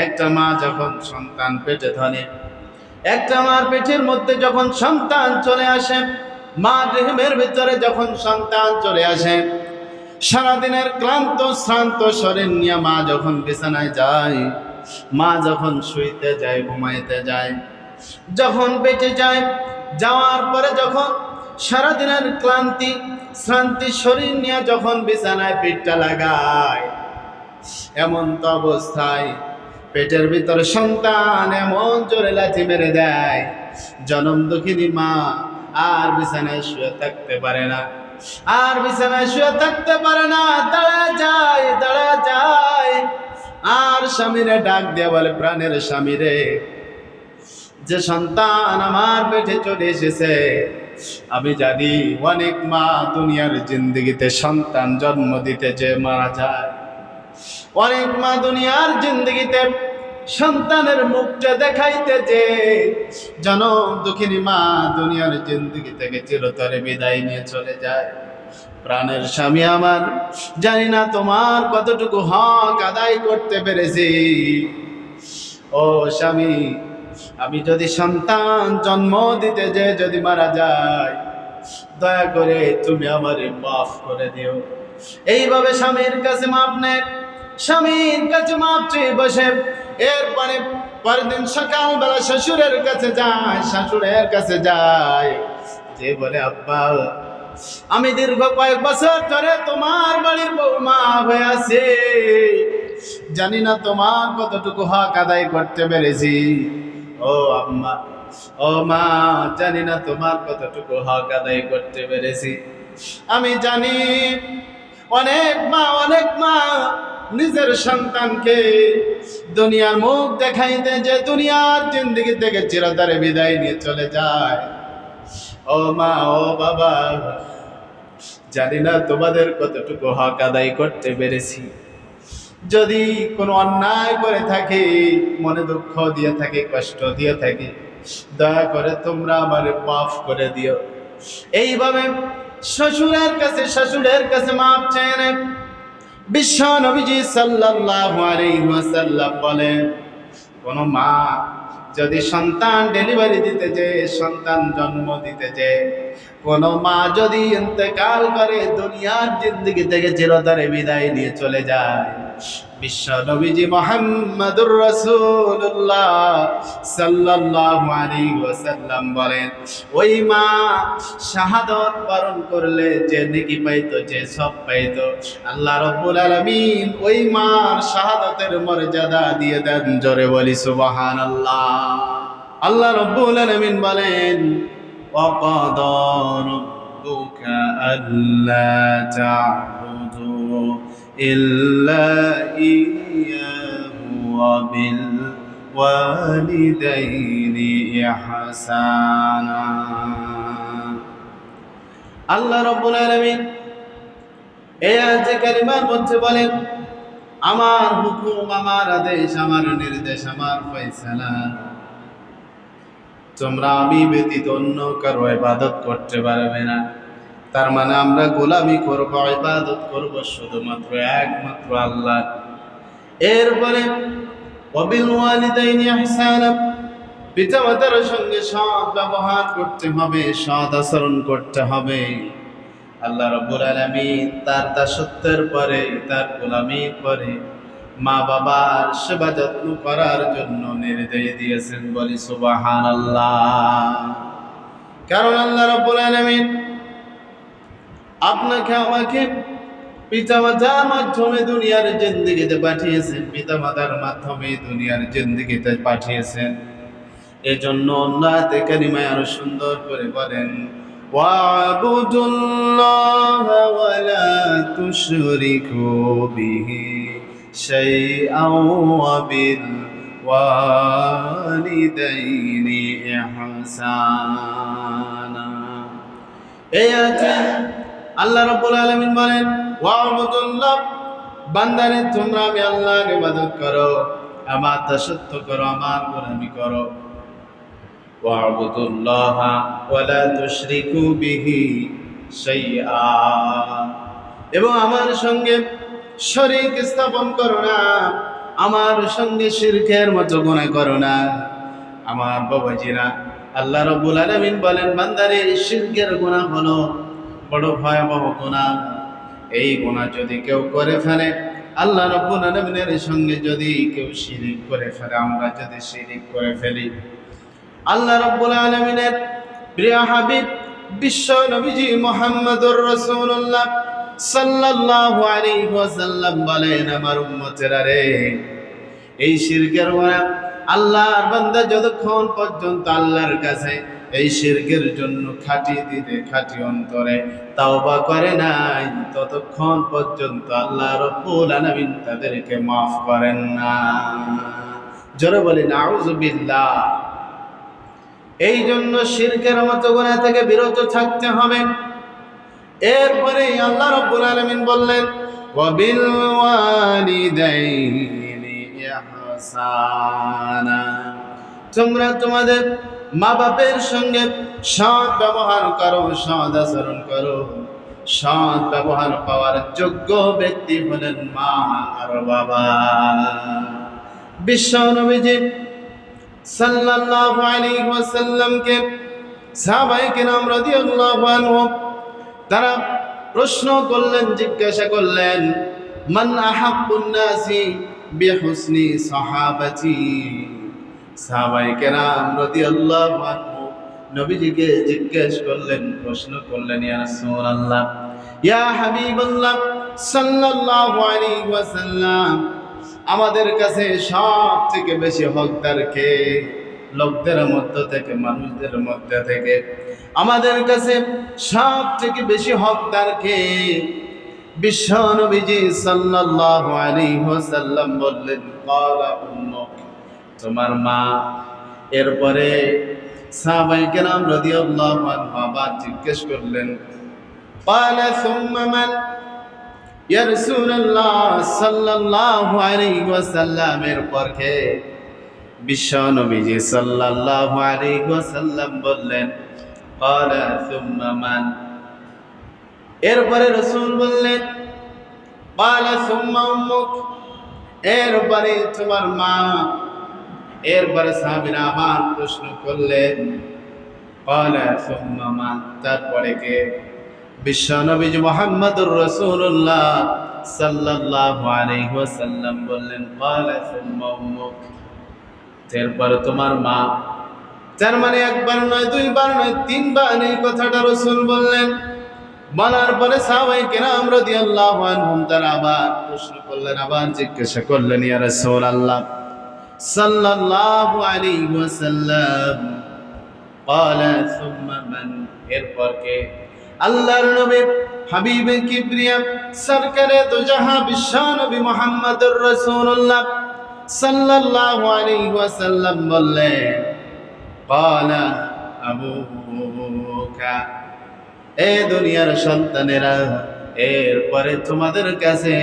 একটা মা যখন সন্তান পেটে ধরে, একটা মার পেটের মধ্যে যখন সন্তান চলে আসে, মা দেহের ভিতরে যখন সন্তান চলে আসে, সারাদিনের ক্লান্ত শ্রান্ত শরীর নিয়ে মা যখন বিছানায় যায়, মা যখন শুইতে যায়, ঘুমাইতে যায়, যখন পেটে যায়, যাওয়ার পরে যখন সারাদিনের ক্লান্তি শ্রান্তি শরীর নিয়ে যখন বিছানায় পিঠটা লাগায়, এমন তো অবস্থায় পেটের ভিতরে সন্তান এমন জোরে লাথি মেরে দেয়, জনম দুঃখিনী মা আর বিছানায় শুয়ে থাকতে পারে না, আর বিছানায় শুয়ে থাকতে পারে না, দাঁড়া যায়। আর স্বামীরে ডাক দিয়ে বলে, প্রাণের স্বামীরে, যে সন্তান আমার পেটে চলে এসেছে, আমি জানি অনেক মা দুনিয়ার জিন্দগিতে সন্তান জন্ম দিতে যে মারা যায়, অনেক মা দুনিয়ার জিন্দগিতে সন্তানের মুখটা দেখাইতে যে জনম দুঃখিনী মা দুনিয়ার জিন্দগি থেকে চিরতরে বিদায় নিয়ে চলে যায়। প্রাণের স্বামী আমার, জানি না তোমার কতটুকু হক আদায় করতে পেরেছি। ও স্বামী, আমি যদি সন্তান জন্ম দিতে যে যদি মারা যায়, দয়া করে তুমি আমারে মাফ করে দিও। এইভাবে স্বামীর কাছে মাপ নেয়, স্বামীর কাছে মাপ চেয়ে বসে। এরপরে পরের দিন সকালবেলা শ্বশুরের কাছে যায়, যে বলে, আব্বা, আমি দীর্ঘ কয়েক বছর ধরে তোমার বাড়ির বৌমা হয়ে আছি, জানি না তোমার কতটুকু হক আদায় করতে পেরেছি। ও আম্মা, ও মা, জানি না তোমার কতটুকু হক আদায় করতে পেরেছি। আমি জানি অনেক মা নিজের সন্তানকে দুনিয়ার মুখ দেখাইতে যে দুনিয়ার জিন্দগি থেকে চিরতরে বিদায় নিয়ে চলে যায়। ও মা, ও বাবা, জানি না তোমাদের কতটুকু হক আদায় করতে পেরেছি। যদি কোনো অন্যায় করে থাকি, মনে দুঃখ দিয়ে থাকি, কষ্ট দিয়ে থাকি, দয়া করে তোমরা আমারে মাফ করে দিও। এইভাবে শ্বশুরের কাছে মাফ চেয়ে নেন। বিশ্ব নবীজি সাল্লাল্লাহু আলাইহি ওয়াসাল্লাম বলেন, কোন মা যদি সন্তান ডেলিভারি দিতে যে, সন্তান জন্ম দিতে যে, কোন মা যদি ইন্তেকাল করে, দুনিয়ার জিন্দগি থেকে চিরতরে বিদায় নিয়ে চলে যায়, বিশ্ব নবীজি মুহাম্মদুর রাসূলুল্লাহ সাল্লাল্লাহু আলাইহি ওয়াসাল্লাম বলেন, ওই মা শাহাদাত বরণ করলে যে নেকি পাইতো, যে সব পাইতো, আল্লাহ রাব্বুল আলামিন ওই মার শাহাদাতের মর্যাদা দিয়ে দেন। জোরে বলি সুবহানাল্লাহ। আল্লাহ রাব্বুল আলামিন বলেন, ওয়াকাদা রাব্বুকা আল্লা তা'বুদু ইল্লা ইয়্যাহু ওয়া বিল ওয়ালিদাইনি ইহসানা। আল্লাহ রাব্বুল আলামিন এই আয়াতে কারিমার মধ্যে বলেন, আমার হুকুম, আমার আদেশ, আমার নির্দেশ, আমার ফয়সালা, তোমরা আমি ব্যতীত অন্য কারো ইবাদত করতে পারবে না। তার মানে আমরা গোলামি করব, ইবাদত করব শুধুমাত্র একমাত্র আল্লাহ। এরপরে ওয়াবিল ওয়ালিদাইনি ইহসানা, পিতামাতার সঙ্গে সৎ ব্যবহার করতে হবে, সৎ আচরণ করতে হবে। আল্লাহ রাব্বুল আলামিন তার দাসত্বের পরে, তার গোলামির পরে মা বাবার সেবা যত্ন করার জন্য নির্দেশ দিয়েছেন। বলি সুবহানাল্লাহ। কারণ আল্লাহ রাব্বুল আলামিন আপনাকে আমাকে পিতামাতার মাধ্যমে দুনিয়ার জিন্দেগিতে পাঠিয়েছেন, পিতামাতার মাধ্যমে দুনিয়ার জিন্দেগিতে পাঠিয়েছেন। এজন্য আয়াতে কারিমায় আরো সুন্দর করে বলেন, ওয়া'বুদুল্লাহা ওয়া লা তুশরিকু বিহি শাইআন ওয়া বিল ওয়ালিদাইনি ইহসানা। এই আয়াতে আল্লাহ রাব্বুল আলামিন বলেন, ওয়া'বুদুল্লাহ, বান্দারে তোমরা আমি আল্লাহর ইবাদত করো, আমার দাসত্ব করো, আমার গোলামি করো। ওয়া'বুদুল্লাহা ওয়া লা তুশরিকু বিহি শাইআ, এবং আমার সঙ্গে শরীক স্থাপন করো না, আমার সঙ্গে শিরকের মতো গুনাহ করো না। আমার বাবাজিরা, আল্লাহ রাব্বুল আলামিন বলেন, বান্দারে শিরকের গুনাহ হলো বড় ভয়াবহ গুনাহ। এই গুনাহ যদি কেউ করে ফেলে, আল্লাহ রাব্বুল আলামিনের সঙ্গে যদি কেউ শিরিক করে ফেলে, আমরা যদি শিরিক করে ফেলি, আল্লাহ রাব্বুল আলামিনের প্রিয় হাবিব বিশ্ব নবীজি মুহাম্মদুর রাসূলুল্লাহ সাল্লাল্লাহু আলাইহি ওয়াসাল্লাম বলেন, আমার উম্মতেরা রে, এই শিরকের গুনাহ আল্লাহর বান্দা যতক্ষণ পর্যন্ত আল্লাহর কাছে এই শিরকের জন্য খাঁটি দিলে খাঁটি অন্তরে তাওবা করে নাই, ততক্ষণ পর্যন্ত আল্লাহ রাব্বুল আলামিন তাদেরকে মাফ করেন না। জোরে বলি নাউযু বিল্লাহ। এই জন্য শিরকের মতো গুনাহ থেকে বিরত থাকতে হবে। এরপরে আল্লাহ রাব্বুল আলামিন বললেন, ওয়া বিল ওয়ালিদাইনি ইহসানা, তোমরা তোমাদের মা বাপের সঙ্গে সৎ ব্যবহার করো, সৎ আচরণ করো। সৎ ব্যবহার পাওয়ার যোগ্য ব্যক্তি হলেন মা আর বাবা। বিশ্ব নবীজি সাল্লাল্লাহু আলাইহি ওয়াসাল্লামকে সাহাবায়ে কেরাম রাদিয়াল্লাহু আনহুম তারা প্রশ্ন করলেন, জিজ্ঞাসা করলেন, মান আহাব্বুন নাসি বিহুসনি সাহাবাতি। সাহাবায়ে কেরাম রাদিয়াল্লাহু আনহু নবীজিকে জিজ্ঞেস করলেন, প্রশ্ন করলেন, ইয়া রাসূলুল্লাহ, ইয়া হাবিবাল্লাহ সাল্লাল্লাহু আলাইহি ওয়াসাল্লাম, আমাদের কাছে সব থেকে বেশি হকদার কে? লোকদের মধ্যে থেকে, মানুষদের মধ্যে থেকে আমাদের কাছে সব থেকে বেশি হকদার কে? বিশ্ব নবীজি সাল্লাল্লাহু আলাইহি ওয়াসাল্লাম বললেন, ক্বালা উম্মুক, তোমার মা। এরপরে সাহাবায়ে কেরাম রাদিয়াল্লাহু আনহু আবার জিজ্ঞেস করলেন, ক্বালা সুম্মা মান? ইয়া রাসূলুল্লাহ সাল্লাল্লাহু আলাইহি ওয়াসাল্লাম, এরপর কে? বিশ্ব নবীজি সাল্লাল্লাহু আলাইহি ওয়াসাল্লাম বললেন, ক্বালা সুম্মা মান? এরপরে রাসূল বললেন, ক্বালা সুম্মা উম্মুক, এরপরে তোমার মা। এরপরে সাহাবীরা আবার প্রশ্ন করলেন, ক্বালা সুম্মা মান? তারপরে কে? বিশ্ব নবীজি মুহাম্মদুর রাসূলুল্লাহ সাল্লাল্লাহু আলাইহি ওয়াসাল্লাম বললেন, ক্বালা সুম্মা উম্মুক, এরপরে তোমার মা। তার মানে একবার নয়, দুইবার নয়, তিনবার এই কথাটা রাসূল বললেন। বলার পরে সাহাবায়ে কেরাম রাদিয়াল্লাহু আনহুম তারা আবার প্রশ্ন করলেন, আবার জিজ্ঞাসা করলেন, ইয়া রাসূলুল্লাহ সাল্লাল্লাহু আলাইহি ওয়াসাল্লাম, ক্বালা সুম্মা মান? এরপর কে? আল্লাহর নবী হাবিবে কিবরিয়া সরকারে দো জাহাঁ বিশ্ব নবী মুহাম্মদুর রাসূলুল্লাহ সাল্লাল্লাহু আলাইহি ওয়াসাল্লাম বললেন, ক্বালা আবুকা, এ দুনিয়ার সন্তানেরা, এরপরে তোমাদের কাছে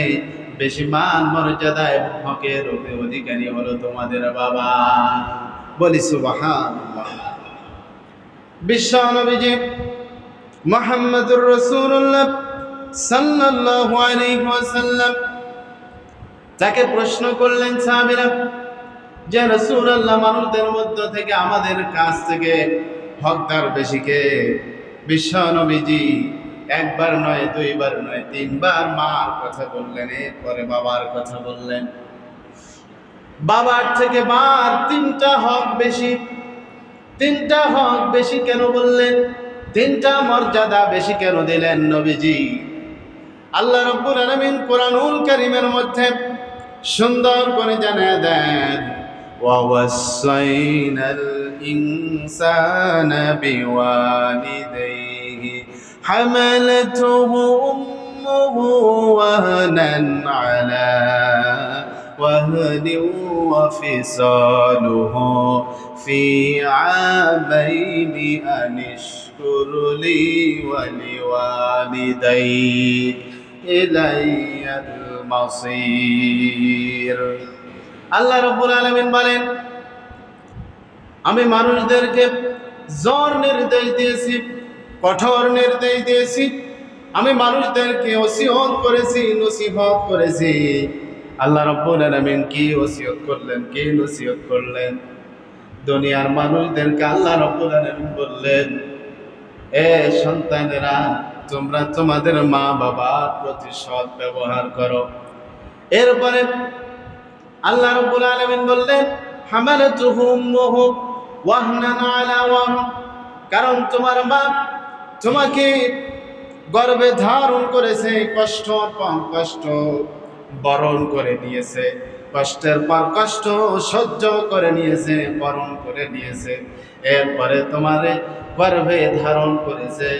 বেশি মান মর্যাদা এবং হকের অধিকারী হলো তোমাদের বাবা। বলি সুবহানাল্লাহ। বিশ্ব নবীজি মুহাম্মদুর রাসূলুল্লাহ সাল্লাল্লাহু আলাইহি ওয়াসাল্লাম তাকে প্রশ্ন করলেন সাহাবীরা, যে রাসূলুল্লাহ, মানুষদের মধ্য থেকে আমাদের কাছ থেকে হকদার বেশি কে? বিশ্ব নবীজি একবার নয়, দুইবার নয়, তিনবার মার কথা বললেন, এরপরে বাবার কথা বললেন। বাবার থেকে মার তিনটা হক বেশি। তিনটা হক বেশি কেন বললেন? তিনটা মর্যাদা বেশি কেন দিলেন নবীজি? আল্লাহ রাব্বুল আলামিন কোরআনুল কারীমের মধ্যে সুন্দর করে জানিয়ে দেন, ওয়া ওয়াসাইনাল ইনসানা বিওয়ালিদাইহি হামালাতুহু উম্মুহু ওয়াহনান আলা ওয়াহনিন ওয়া ফিসালুহু ফি আমাইনি আনিশকুর লি ওয়া লিওয়ালিদাইক ইলাইয়াল মাসির। আল্লাহ রাব্বুল আলামিন বলেন, আমি মানুষদেরকে জোর নির্দেশ দিয়েছি, কঠোর নির্দেশ দিয়েছি। আমি মানুষদেরকে ওসিয়ত করেছি, নসিহত করেছি, আল্লাহ রাব্বুল আলামিন কি ওসিয়ত করলেন, কি নসিহত করলেন? দুনিয়ার মানুষদেরকে আল্লাহ রাব্বুল আলামিন বললেন, এ সন্তানেরা, তোমরা তোমাদের মা বাবার প্রতি সৎ ব্যবহার করো। এরপরে আল্লাহ রাব্বুল আলামিন বললেন, হামালাতুহু উম্মুহু ওয়াহনান আলা ওয়াহন, কারণ তোমার মা তোমাকে গর্ভে ধারণ করেছে, কষ্ট বরণ করে নিয়েছে, কষ্টের পর কষ্ট সহ্য করে নিয়েছে, বরণ করে নিয়েছে। এরপরে তোমারে গর্ভে ধারণ করেছে,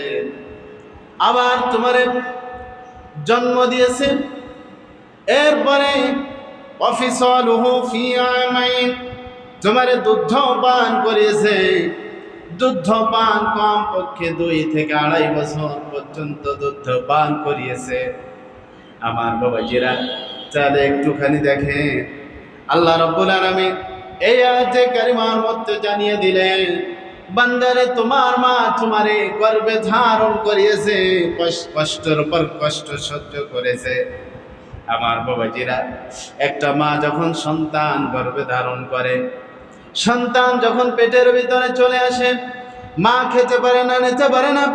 আবার তোমারে জন্ম দিয়েছে। এরপরে অফিসলুহু ফি আমাইন, তোমারে দুগ্ধ পান করিয়েছে। দুগ্ধ পান কমপক্ষে 2 থেকে 2.5 বছর পর্যন্ত দুগ্ধ পান করিয়েছে। আমার বাবাজিরা, তাহলে একটুখানি দেখেন, আল্লাহ রাব্বুল আলামিন এই আয়াতে কারিমার মধ্যে জানিয়ে দিলেন, বান্দারে তোমার মা তোমারে গর্ভে ধারণ করিয়েছে, কষ্টের উপর কষ্ট সহ্য করেছে। আমার বাবাজিরা, একটা মা যখন সন্তান গর্ভে ধারণ করে, সন্তান যখন পেটের ভিতরে চলে আসে, মা খেতে পারে না, নিতে পারে না,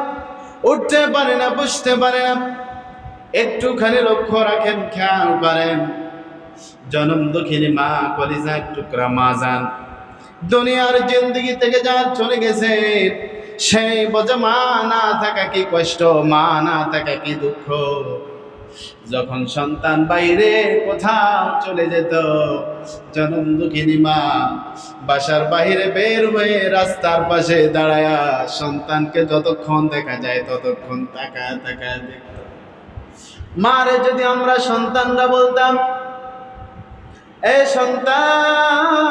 উঠতে পারে না, বসতে পারে না। একটুখানি লক্ষ্য রাখেন, খেয়াল করেন, জনম দুঃখিনী মা, কলিজার টুকরা মা যান, দুনিয়ার জিন্দগি থেকে যার চলে গেছে, সেই বোঝে মা না থাকা কি কষ্ট, মা না থাকা কি দুঃখ। যখন সন্তান বাইরে কোথাও চলে যেত, জনম দুঃখিনী মা বাসার বাইরে বের হয়ে রাস্তার পাশে দাঁড়ায়া সন্তানকে যতক্ষণ দেখা যায় ততক্ষণ তাকায় তাকায় দেখত। মারে যদি আমরা সন্তানরা বলতাম, এ সন্তান,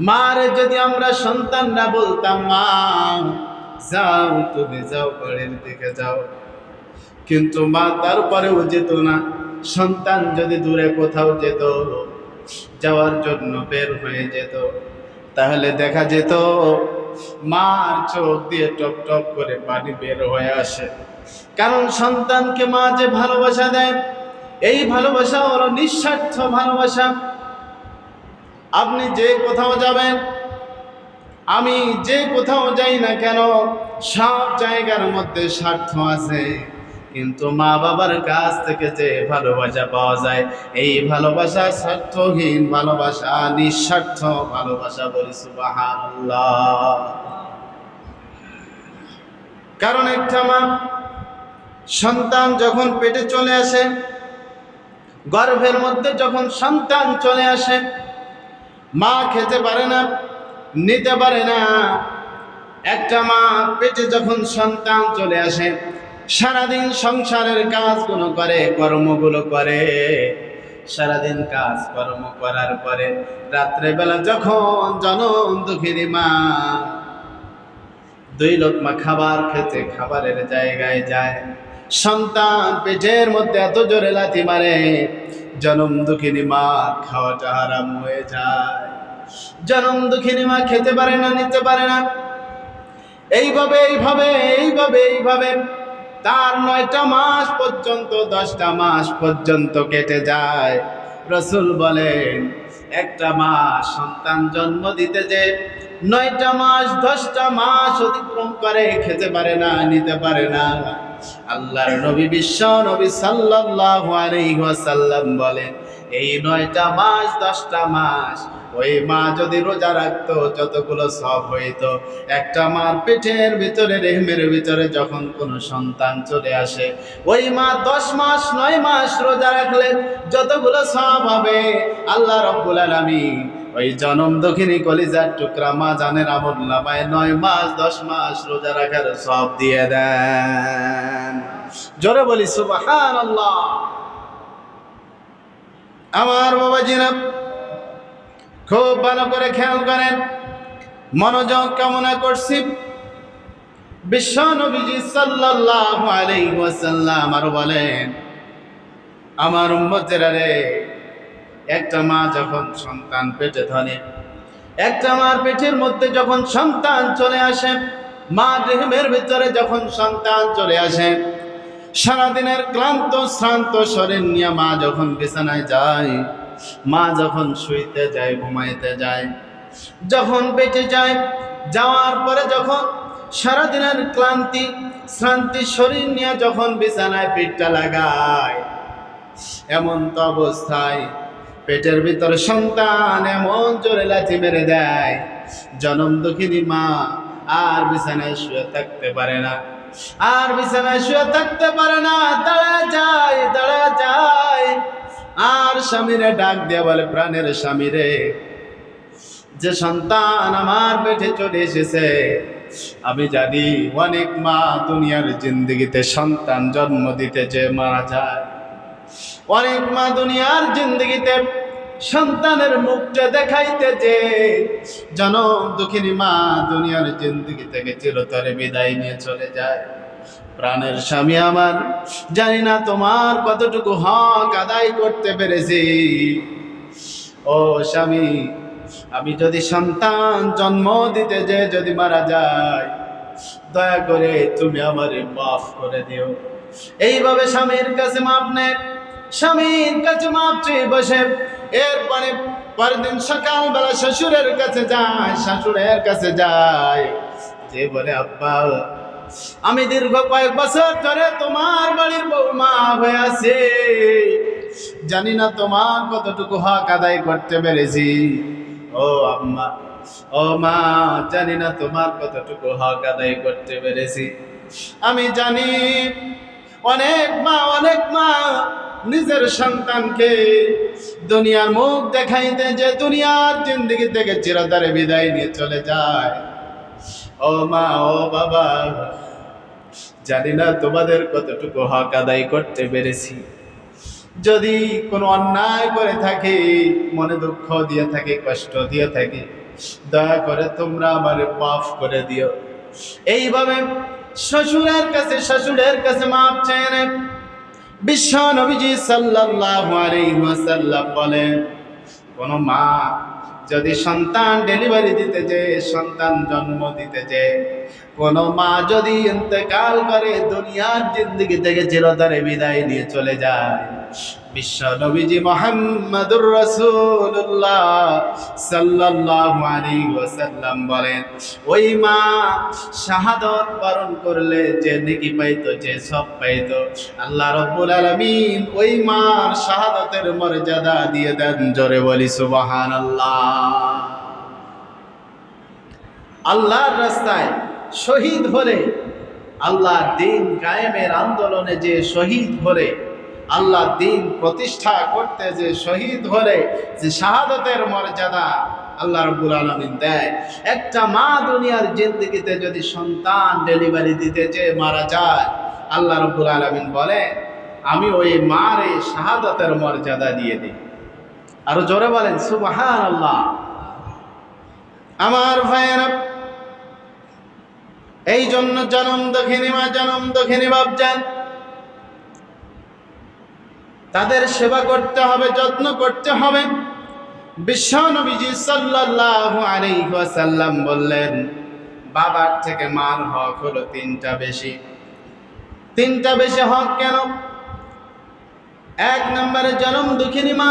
মারে যদি আমরা সন্তানরা বলতাম, মা যাও, তুমি যাও, বাড়ির দিকে যাও, কিন্তু মা তারপরেও যেত না। সন্তান যদি দূরে কোথাও যেত, যাওয়ার জন্য বের হয়ে যেত, তাহলে দেখা যেত মার চোখ দিয়ে টপ টপ করে পানি বের হয়ে আসে। কারণ সন্তানকে মা যে ভালোবাসা দেয়, এই ভালোবাসা হলো নিঃস্বার্থ ভালোবাসা। আপনি যে কোথাও যাবেন, আমি যে কোথাও যাই না কেন, সব জায়গার মধ্যে স্বার্থ আছে, কিন্তু মা বাবার কাছ থেকে যে ভালোবাসা পাওয়া যায়, এই ভালোবাসা স্বার্থহীন ভালোবাসা, নিঃস্বার্থ ভালোবাসা। বলি সুবহানাল্লাহ। কারণ একটা মা সন্তান যখন পেটে চলে আসে, গর্ভের মধ্যে যখন সন্তান চলে আসে, মা খেতে পারে না, নিতে পারে না। একটা মা পেটে যখন সন্তান চলে আসে, সারাদিন সংসারের কাজগুলো করে, কর্মগুলো করে, সারাদিন কাজ কর্ম করার পরে রাত্রেবেলা যখন জনম দুঃখিনী মা 2 লোকমা খাবার খেতে খাবারের জায়গায় যায়, সন্তান পেটের মধ্যে এত জোরে লাথি মারে, জনম দুঃখিনী মা খাওয়াটা হারাম হয়ে যায়। জনম দুঃখিনী মা খেতে পারে না, নিতে পারে না। এইভাবে এইভাবে এইভাবে এইভাবে তার 9টা মাস পর্যন্ত, 10টা মাস পর্যন্ত কেটে যায়। রাসূল বলেন, একটা মা সন্তান জন্ম দিতে যে 9টা মাস 10টা মাস অতিক্রম করে, খেতে পারে না, নিতে পারে না। আল্লাহর নবী, বিশ্ব নবী সাল্লাল্লাহু আলাইহি ওয়াসাল্লাম বলেন, এই 9টা মাস 10টা মাস ওই মা যদি রোজা রাখতো, যতগুলো সওয়াব হইতো। একটা মার পেটের ভিতরে, রেহমের ভিতরে যখন কোনো সন্তান চলে আসে, ওই মা 10 মাস 9 মাস রোজা রাখলে যতগুলো সওয়াব হবে, আল্লাহ রাব্বুল আলামিন ওই জনম দুঃখিনী কলিজার টুকরা মা জানের আমলনামায় 9 মাস 10 মাস রোজা রাখার সওয়াব দিয়ে দেন। জোরে বলি সুবহানাল্লাহ। আমার বাবাজিরা, খুব ভালো করে খেয়াল করেন, মনোযোগ কামনা করছি। বিশ্ব নবীজি সাল্লাল্লাহু আলাইহি ওয়াসাল্লাম আরো বলেন, আমার উম্মতেরা রে, একটা মা যখন সন্তান পেটে ধরে, একটা মার পেটের মধ্যে যখন সন্তান চলে আসে, মা দেহের ভিতরে যখন সন্তান চলে আসে, সারাদিনের ক্লান্ত শ্রান্ত শরীর নিয়ে মা যখন বিছানায় যায়, মা যখন শুইতে যায়, ঘুমাইতে যায়, যখন বেঁচে যায়, যাওয়ার পরে যখন সারাদিনের ক্লান্তি শ্রান্তি শরীর নিয়ে যখন বিছানায় পিঠটা লাগায়, এমন তো অবস্থায় পেটের ভিতরে সন্তান এমন জোরে লাথি মেরে দেয়, জনম দুঃখিনী মা আর বিছানায় শুয়ে থাকতে পারে না, আর বিছানায় শুয়ে থাকতে পারে না, দাঁড়া যায়। আর স্বামীরে ডাক দিয়ে বলে, প্রাণের স্বামীরে, যে সন্তান আমার পেটে চলে এসেছে, আমি জানি অনেক মা দুনিয়ার জিন্দগিতে সন্তান জন্ম দিতে যে মারা যায়, অনেক মা দুনিয়ার জিন্দগিতে সন্তানের মুখটা দেখাইতে যে জনম দুঃখিনী মা দুনিয়ার জিন্দগি থেকে চিরতরে বিদায় নিয়ে চলে যায়। প্রাণের স্বামী আমার, জানি না তোমার কতটুকু হক আদায় করতে পেরেছি। ও স্বামী, আমি যদি সন্তান জন্ম দিতে যে যদি মারা যায়, দয়া করে তুমি আমারে মাফ করে দিও। এইভাবে স্বামীর কাছে মাপ নেয়, স্বামীর কাছে মাপ চেয়ে বসে, এরপরে পরের দিন সকালবেলা শ্বশুরের কাছে যায়, যে বলে, আব্বা, আমি দীর্ঘ কয়েক বছর ধরে তোমার বাড়ির বৌমা হয়ে আছি, জানি না তোমার কতটুকু হক আদায় করতে পেরেছি। ও আম্মা, ও মা, জানি না তোমার কতটুকু হক আদায় করতে পেরেছি। আমি জানি অনেক মা নিজের সন্তানকে দুনিয়ার মুখ দেখাইতে যে দুনিয়ার জিন্দগি থেকে চিরতরে বিদায় নিয়ে চলে যায়। ও মা, ও বাবা, জানি না তোমাদের কতটুকু হক আদায় করতে পেরেছি। যদি কোনো অন্যায় করে থাকি, মনে দুঃখ দিয়ে থাকি, কষ্ট দিয়ে থাকি, দয়া করে তোমরা আমারে মাফ করে দিও। এইভাবে শ্বশুরের কাছে মাফ চেয়ে নেন। বিশ্ব নবীজি সাল্লাল্লাহু আলাইহি ওয়াসাল্লাম বলেন, কোন মা যদি সন্তান ডেলিভারি দিতে যে, সন্তান জন্ম দিতে যে, কোন মা যদি ইন্তেকাল করে, দুনিয়ার জিন্দগি থেকে চিরতরে বিদায় নিয়ে চলে যায়, বিশ্ব নবীজি মুহাম্মদুর রাসূলুল্লাহ সাল্লাল্লাহু আলাইহি ওয়াসাল্লাম বলেন, ওই মা শাহাদাত বরণ করলে যে নেকি পাইতো, যে সব পাইতো, আল্লাহ রাব্বুল আলামিন ওই মার শাহাদাতের মর্যাদা দিয়ে দেন। জোরে বলি সুবহানাল্লাহ। আল্লাহর রাস্তায় শহীদ হলে, আল্লাহর দ্বীন কায়েমের আন্দোলনে যে শহীদ হলে, আল্লাহর দ্বীন প্রতিষ্ঠা করতে যে শহীদ হলে যে শাহাদাতের মর্যাদা আল্লাহ রাব্বুল আলামিন দেয়, একটা মা দুনিয়ার জিন্দগিতে যদি সন্তান ডেলিভারি দিতে যে মারা যায়, আল্লাহ রাব্বুল আলামিন বলে, আমি ওই মার এই শাহাদাতের মর্যাদা দিয়ে দিই। আরো জোরে বলেন সুবহানাল্লাহ। আমার ভাইয়েরা, এই জন্য জনম দক্ষিণী বাপজান, তাদের সেবা করতে হবে, যত্ন করতে হবে। বিশ্ব নবীজি সাল্লাল্লাহু আলাইহি ওয়াসাল্লাম বললেন, বাবার থেকে মার হক হলো তিনটা বেশি। হক কেন? এক নম্বরে জনম দুঃখিনী মা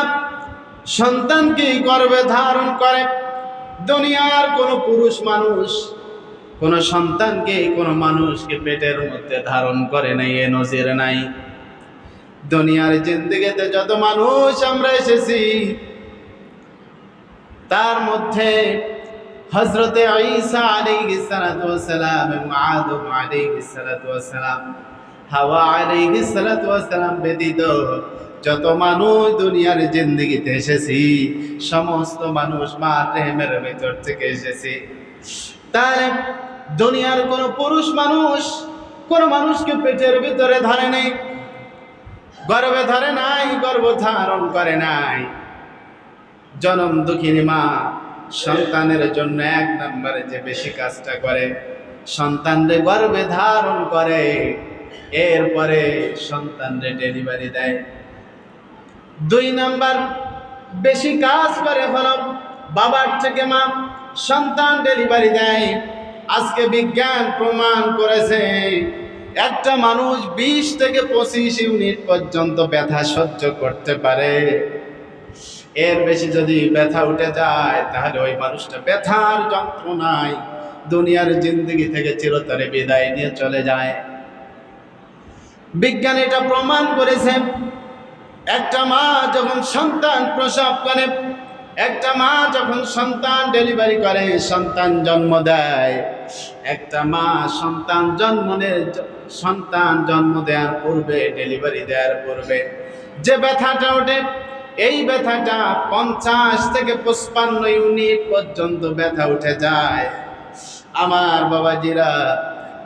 সন্তানকে গর্ভে ধারণ করে। দুনিয়ার কোন পুরুষ মানুষ কোন সন্তানকে, কোন মানুষকে পেটের মধ্যে ধারণ করে নাই, এ নজির নাই। দুনিয়ার জিন্দগিতে যত মানুষ আমরা এসেছি, তার মধ্যে হযরতে ঈসা আলাইহিস সালাতু ওয়াস সালাম এবং আদম আলাইহিস সালাতু ওয়াস সালাম, হাওয়া আলাইহিস সালাতু ওয়াস সালাম ব্যতীত যত মানুষ দুনিয়ার জিন্দগিতে এসেছি, সমস্ত মানুষ মার রেহেমের ভিতর থেকে এসেছি। তাই দুনিয়ার কোন পুরুষ মানুষ কোন মানুষকে পেটের ভিতরে ধরে নাই, গর্ভে ধরে নাই, গর্ভ ধারণ করে নাই। জনম দুঃখিনী মা সন্তানের জন্য এক নম্বরে যে বেশি কাজটা করে, সন্তানরে গর্ভে ধারণ করে, এরপরে সন্তানরে ডেলিভারি দেয়। দুই নাম্বার বেশি কাজ করে হলো বাবার থেকে মা সন্তান ডেলিভারি দেয়। আজকে বিজ্ঞান প্রমাণ করেছে একটা মানুষ 20 থেকে 25 ইউনিট পর্যন্ত ব্যথা সহ্য করতে পারে। এর বেশি যদি ব্যথা উঠে যায় তাহলে ওই মানুষটা ব্যথার যন্ত্রণায় দুনিয়ার জিন্দগি থেকে চিরতরে বিদায় নিয়ে চলে যায়। বিজ্ঞান এটা প্রমাণ করেছে। একটা মা যখন সন্তান প্রসব করে, একটা মা যখন সন্তান ডেলিভারি করে, সন্তান জন্ম দেয়, একটা মা সন্তান জন্ম দেওয়ার পূর্বে, ডেলিভারি দেওয়ার পূর্বে যে ব্যথাটা ওঠে, এই ব্যথাটা 50 থেকে 55 ইউনিট পর্যন্ত ব্যথা উঠে যায়। আমার বাবাজিরা,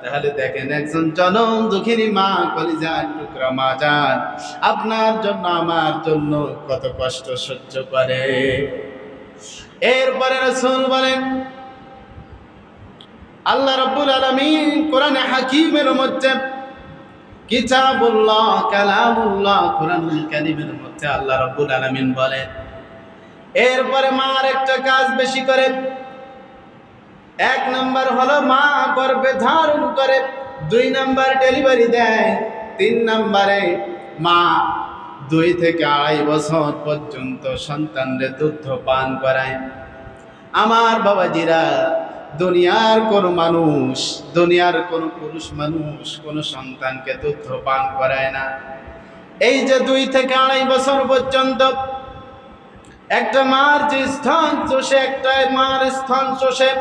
তাহলে দেখেন একজন জনম দুঃখিনী মা, কলিজার টুকরা মা যান, আপনার জন্য আমার জন্য কত কষ্ট সহ্য করে। এরপরে রাসূল বলেন, আল্লাহ রাব্বুল আলামিন কোরআনে হাকীমের মধ্যে, কিতাবুল্লাহ কালামুল্লাহ কোরআনুল কারীমের মধ্যে আল্লাহ রাব্বুল আলামিন বলেন, এরপরে মার একটা কাজ বেশি করে। 1 নাম্বার হলো মা গর্ভে ধারণ করে, 2 নাম্বার ডেলিভারি দেয়, 3 নাম্বারে মা 2 থেকে 2.5 বছর পর্যন্ত সন্তানদের দুধ পান করায়। আমার বাবাজিরা, দুনিয়ার কোনো মানুষ, দুনিয়ার কোনো পুরুষ মানুষ কোনো সন্তানকে দুধ পান করায় না। এই যে 2 থেকে 2.5 বছর পর্যন্ত একটা মার যে স্তন চষে, একটা মার স্তন চষে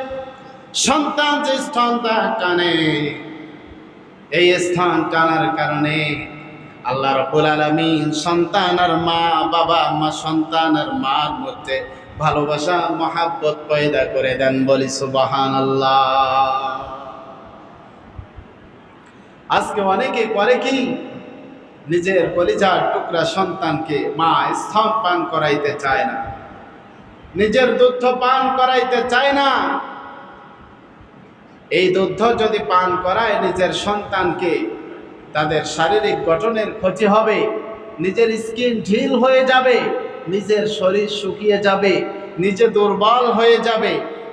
সন্তান যে স্তনটা টানে, এই স্তন টানার কারণে আল্লাহ রাব্বুল আলামিন সন্তান আর মা, বাবা মা সন্তান আর মার মধ্যে ভালোবাসা মহাব্বত পয়দা করে দেন। বলি সুবহানাল্লাহ। আজকে অনেকে করে কি, নিজের কলিজার টুকরা সন্তানকে মা স্তন পান করাইতে চায় না, নিজের দুধ পান করাইতে চায় না। এই দুধ যদি পান করায় নিজের সন্তানকে, তাদের শারীরিক গঠনের ক্ষতি হবে, নিজের স্কিন ঢিল হয়ে যাবে, নিজের শরীর শুকিয়ে যাবে, নিজে দুর্বল হয়ে যাবে।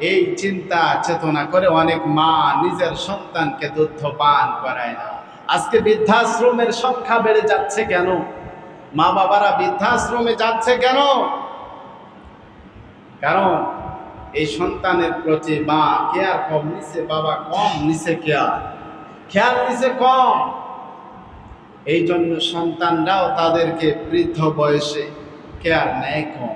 এই চিন্তা চেতনা করে অনেক মা নিজের সন্তানকে দুধ পান করায় না। আজকে বৃদ্ধাশ্রমের সংখ্যা বেড়ে যাচ্ছে কেন? মা বাবারা বৃদ্ধাশ্রমে যাচ্ছে কেন? কারণ এই সন্তানের প্রতি মা কেয়ার কম নিছে, বাবা কম নিছে, খেয়াল নিছে কম। এই জন্য সন্তানরাও তাদেরকে বৃদ্ধ বয়সে কেয়ার নেয় কম।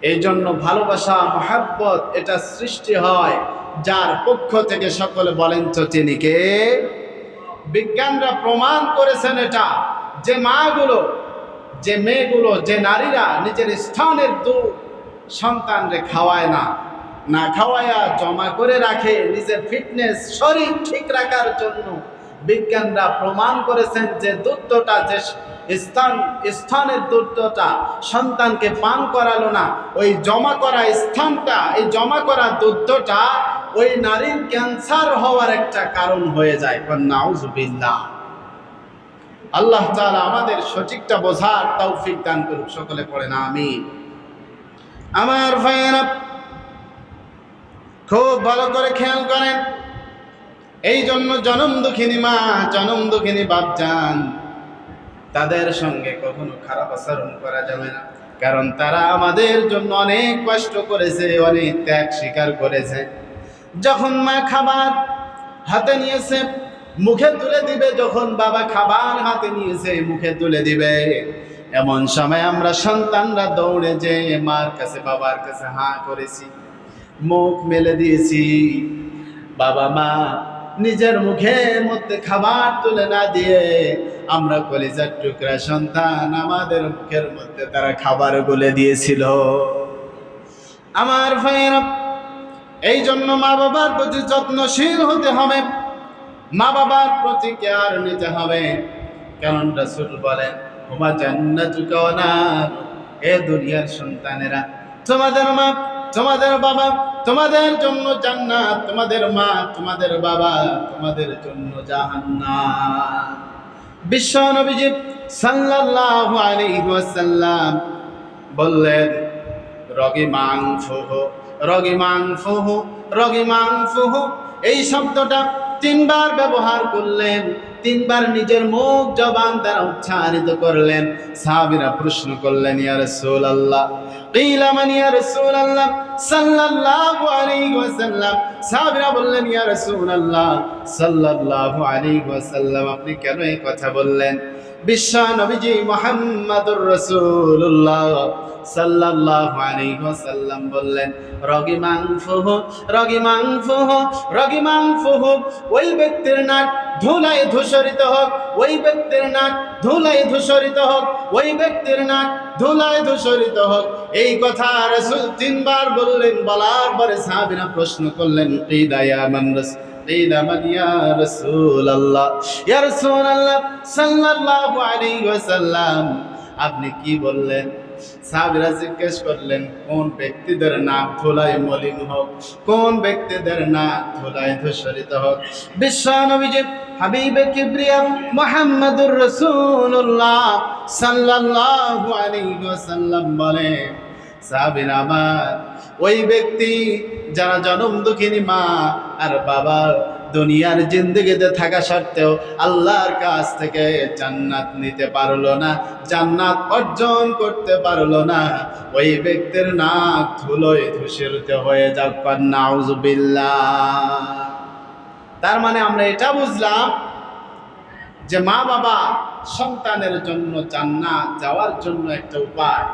এই জন্য ভালোবাসা মহাব্বত এটা সৃষ্টি হয় যার পক্ষ থেকে। সকলে বলেন তো তিনি কে? বিজ্ঞানরা প্রমাণ করেছেন এটা, যে মাগুলো, যে মেয়েগুলো, যে নারীরা নিজের স্থানের দুধ সন্তানরে খাওয়ায় না, না খাওয়ায়া জমা করে রাখে নিজের ফিটনেস শরীর ঠিক রাখার জন্য, বিজ্ঞানরা প্রমাণ করেছেন যে দুধটা, যে স্থানের দুধটা সন্তানকে পান করালো না, ওই জমা করা স্থানটা, এই জমা করা দুধটা ওই নারীর ক্যান্সার হওয়ার একটা কারণ হয়ে যায়। নাউজুবিল্লাহ। আল্লাহ তাআলা আমাদের সঠিকটা বোঝার তৌফিক দান করুক। সকলে পড়েন আমিন। আমার ভাইয়েরা, খুব ভালো করে খেয়াল করেন। এই জন্য জনম দুঃখিনী মা, জনম দুঃখিনী বাপজান, তাদের সঙ্গে কখনো খারাপ আচরণ করা যাবে না। কারণ তারা আমাদের জন্য অনেক কষ্ট করেছে, অনেক ত্যাগ স্বীকার করেছে। যখন মা খাবার হাতে নিয়েছে মুখে তুলে দিবে, যখন বাবা খাবার হাতে নিয়েছে মুখে তুলে দিবে, এমন সময় আমরা সন্তানরা দৌড়ে যে মার কাছে, বাবার কাছে হাঁ করেছি, মুখ মেলে দিয়েছি। বাবা মা নিজের মুখের মধ্যে খাবার তুলে না দিয়ে আমরা কলিজার টুকরা সন্তান, আমাদের মুখের মধ্যে তারা খাবার গুলে দিয়েছিল। আমার ভাইয়েরা, এই জন্য মা বাবার প্রতি যত্নশীল হতে হবে, মা বাবার প্রতি কেয়ার নিতে হবে। কারণ রাসূল বলেন, হুমা জান্নাতুকা ওয়া নার, এ দুনিয়ার সন্তানেরা, তোমাদের মা, তোমাদের বাবা তোমাদের জন্য জান্নাত, তোমাদের মা, তোমাদের বাবা তোমাদের জন্য জাহান্নাম। বিশ্ব নবীজি সাল্লাল্লাহু আলাইহি ওয়াসাল্লাম বললেন, রগিমাং ফুহু, এই শব্দটা তিনবার ব্যবহার করলেন, তিনবার নিজের মুখ জবান দ্বারা উচ্চারিত করলেন। সাহাবীরা প্রশ্ন করলেন, ইয়া রাসূলুল্লাহ, কিলা মান ইয়া রাসূলুল্লাহ সাল্লাল্লাহু আলাইহি ওয়াসাল্লাম। সাহাবীরা বললেন, ইয়া রাসূলুল্লাহ সাল্লাল্লাহু আলাইহি ওয়াসাল্লাম, আপনি কেন এই কথা বললেন? বিশ্ব নবীজি মুহাম্মাদুর রাসূলুল্লাহ সাল্লাল্লাহু আলাইহি ওয়াসাল্লাম বললেন, রগিমাংফুহু, ওই ব্যক্তির নাক ধুলায় ধূসরিত হোক, ওই ব্যক্তির নাক ধুলায় ধূসরিত হোক, ওই ব্যক্তির নাক ধুলায় ধূসরিত হোক। এই কথা রাসূল তিনবার বললেন। বলার পরে সাহাবীরা প্রশ্ন করলেন, কিলা মান ইয়া রাসূলুল্লাহ, ইয়া রাসূলুল্লাহ সাল্লাল্লাহু আলাইহি ওয়াসাল্লাম, আপনি কি বললেন? সাহাবীরা জিজ্ঞেস করলেন, কোন ব্যক্তিদের নাক ধুলায় মলিন হোক, কোন ব্যক্তিদের নাক ধুলায় ধূসরিত হোক। বিশ্ব নবীজি হাবিবে কিবরিয়া মুহাম্মাদুর রাসূলুল্লাহ সাল্লাল্লাহু আলাইহি ওয়াসাল্লাম বলে, সাহাবীরা আমার, ওই ব্যক্তি যারা জনম দুঃখিনী মা আর বাবা দুনিয়ার জিন্দেগিতে থাকা সত্ত্বেও আল্লাহর কাছ থেকে জান্নাত নিতে পারলো না, জান্নাত অর্জন করতে পারলো না, ওই ব্যক্তির নাক ধুলোয় ধূসরিত হয়ে যাক। নাউযুবিল্লাহ। তার মানে আমরা এটা বুঝলাম যে মা বাবা সন্তানের জন্য জান্নাত যাওয়ার জন্য একটা উপায়।